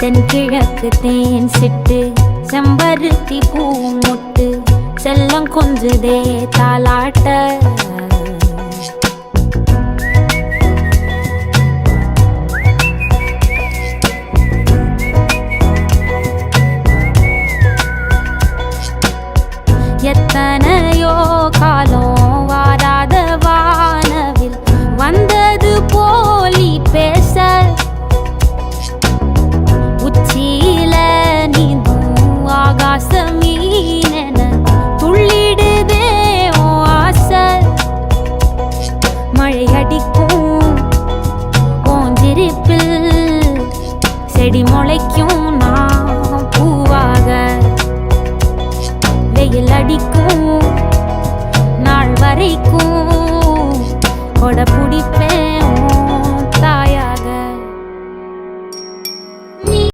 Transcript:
தென்கிழக்கு தேன் சிட்டு செம்பருத்தி பூ முட்டு செல்லம் கொஞ்சுதே தாலாட்ட எத்தனையோ காலம் வாராத வானவில் வந்தது போலி பேச உச்சியில நீந்தும் ஆகாச மீனென துள்ளிடுதே உன் ஆசை மழை அடிக்கும் உன் சிரிப்பில் செடி முளைக்கும் நான் பூவாக வெயில் அடிக்கும் நாள் வரைக்கும்